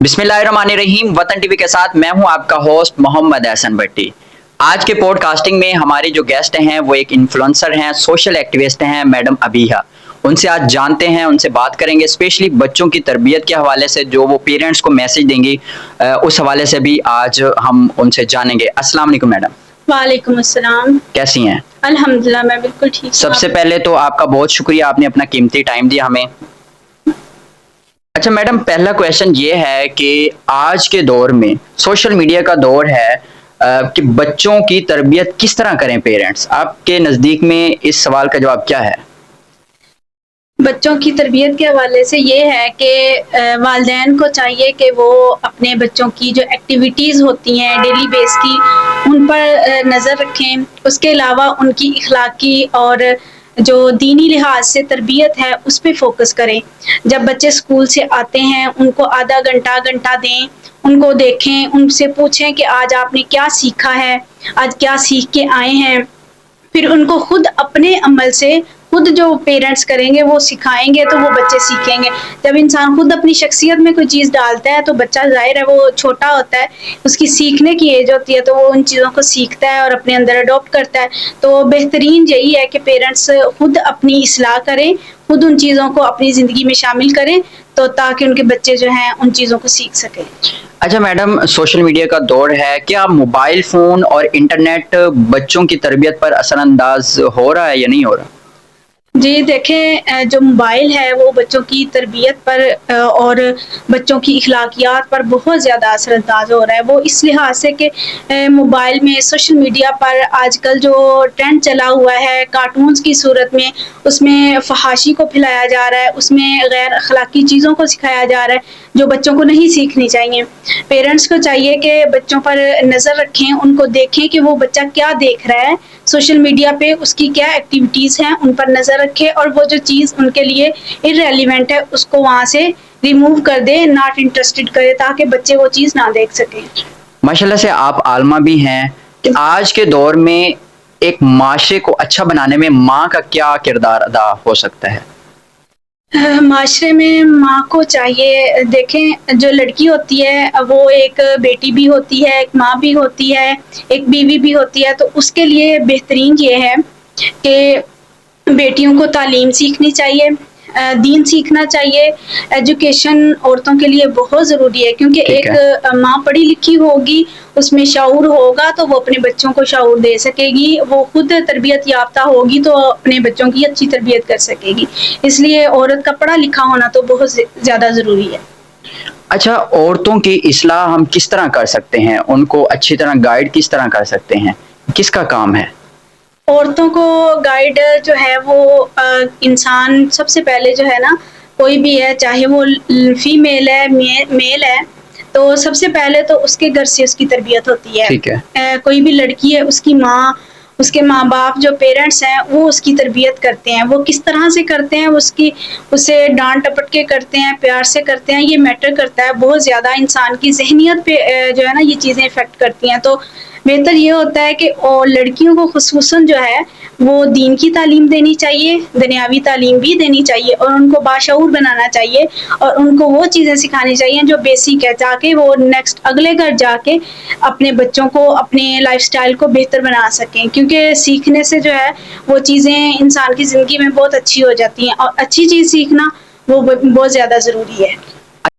बिस्मिल्लाहिर्रहमानिर्रहीम। वतन टीवी के साथ मैं हूं आपका होस्ट मोहम्मद एहसन भट्टी। आज के पॉडकास्टिंग में हमारे जो गेस्ट हैं वो एक इन्फ्लुएंसर हैं, सोशल एक्टिविस्ट हैं, मैडम अबीहा। उनसे आज जानते हैं, उनसे बात करेंगे, स्पेशली बच्चों की तरबियत के हवाले से जो वो पेरेंट्स को मैसेज देंगी, उस हवाले से भी आज हम उनसे जानेंगे। अस्सलाम वालेकुम मैडम। वालेकुम अस्सलाम। कैसी हैं? अल्हम्दुलिल्लाह, मैं बिल्कुल ठीक हूँ। सबसे पहले तो आपका बहुत शुक्रिया, आपने अपना कीमती टाइम दिया हमें। अच्छा मैडम, पहला क्वेश्चन ये है कि आज के दौर में सोशल मीडिया का दौर है, कि बच्चों की तरबियत किस तरह करें पेरेंट्स? आपके नज़दीक में इस सवाल का जवाब क्या है? बच्चों की तरबियत के हवाले से ये है कि वालिदैन को चाहिए कि वो अपने बच्चों की जो एक्टिविटीज़ होती हैं डेली बेस की, उन पर नज़र रखें। उसके अलावा उनकी इखलाकी और जो दीनी लिहाज से तरबियत है उस पर फोकस करें। जब बच्चे स्कूल से आते हैं उनको आधा घंटा दें, उनको देखें, उनसे पूछें कि आज आपने क्या सीखा है, आज क्या सीख के आए हैं। फिर उनको खुद अपने अमल से खुद जो पेरेंट्स करेंगे वो सिखाएंगे तो वो बच्चे सीखेंगे। जब इंसान खुद अपनी शख्सियत में कोई चीज़ डालता है तो बच्चा, जाहिर है वो छोटा होता है, उसकी सीखने की एज होती है, तो वो उन चीज़ों को सीखता है और अपने अंदर अडॉप्ट करता है। तो बेहतरीन यही है कि पेरेंट्स खुद अपनी इस्लाह करें, खुद उन चीज़ों को अपनी ज़िंदगी में शामिल करें, तो ताकि उनके बच्चे जो हैं उन चीज़ों को सीख सकें। अच्छा मैडम, सोशल मीडिया का दौर है, क्या मोबाइल फ़ोन और इंटरनेट बच्चों की तरबियत पर असरअंदाज हो रहा है या नहीं हो रहा? जी देखें, जो मोबाइल है वो बच्चों की तरबियत पर और बच्चों की इखलाकियात पर बहुत ज़्यादा असरअंदाज हो रहा है। वो इस लिहाज से कि मोबाइल में, सोशल मीडिया पर आजकल जो ट्रेंड चला हुआ है कार्टून्स की सूरत में, उसमें फहाशी को फैलाया जा रहा है, उसमें गैर अखलाकी चीज़ों को सिखाया जा रहा है जो बच्चों को नहीं सीखनी चाहिए। पेरेंट्स को चाहिए कि बच्चों पर नज़र रखें, उनको देखें कि वो बच्चा क्या देख रहा है सोशल मीडिया पे, उसकी क्या एक्टिविटीज़ हैं, उन पर नज़र रखें और वो जो चीज़ उनके लिए इररेलेवेंट है उसको वहाँ से रिमूव कर दे, नॉट इंटरेस्टेड करे, ताकि बच्चे वो चीज़ ना देख सकें। माशाल्लाह से आप आलमा भी हैं कि आज के दौर में एक माशरे को अच्छा बनाने में माँ का क्या किरदार अदा हो सकता है? माशरे में माँ को चाहिए, देखें जो लड़की होती है वो एक बेटी भी होती है, एक माँ भी होती है, एक बीवी भी होती है। तो उसके लिए बेहतरीन ये है कि बेटियों को तालीम सीखनी चाहिए, दीन सीखना चाहिए। एजुकेशन औरतों के लिए बहुत ज़रूरी है, क्योंकि एक माँ पढ़ी लिखी होगी, उसमें शऊर होगा तो वो अपने बच्चों को शऊर दे सकेगी, वो खुद तरबियत याफ्ता होगी तो अपने बच्चों की अच्छी तरबियत कर सकेगी। इसलिए औरत का पढ़ा लिखा होना तो बहुत ज़्यादा ज़रूरी है। अच्छा, औरतों की इस्लाह हम किस तरह कर सकते हैं? उनको अच्छी तरह गाइड किस तरह कर सकते हैं? किसका काम है? औरतों को गाइड जो है वो इंसान सबसे पहले जो है ना, कोई भी है, चाहे वो फीमेल है मेल है, तो सबसे पहले तो उसके घर से उसकी तरबियत होती है। ठीक है। कोई भी लड़की है, उसकी माँ, उसके माँ बाप, जो पेरेंट्स हैं वो उसकी तरबियत करते हैं। वो किस तरह से करते हैं, उसे डांट टपट के करते हैं, प्यार से करते हैं, ये मैटर करता है बहुत ज़्यादा। इंसान की ज़हनियत पे जो है ना ये चीज़ें इफ़ेक्ट करती हैं। तो बेहतर ये होता है कि और लड़कियों को खुसूसन जो है वो दीन की तालीम देनी चाहिए, दुनियावी तालीम भी देनी चाहिए, और उनको बाशऊर बनाना चाहिए और उनको वो चीज़ें सिखानी चाहिए जो बेसिक है, ताकि वो नेक्स्ट अगले घर जाके अपने बच्चों को, अपने लाइफस्टाइल को बेहतर बना सकें। क्योंकि सीखने से जो है वो चीज़ें इंसान की ज़िंदगी में बहुत अच्छी हो जाती हैं, और अच्छी चीज़ सीखना वो बहुत ज़्यादा ज़रूरी है।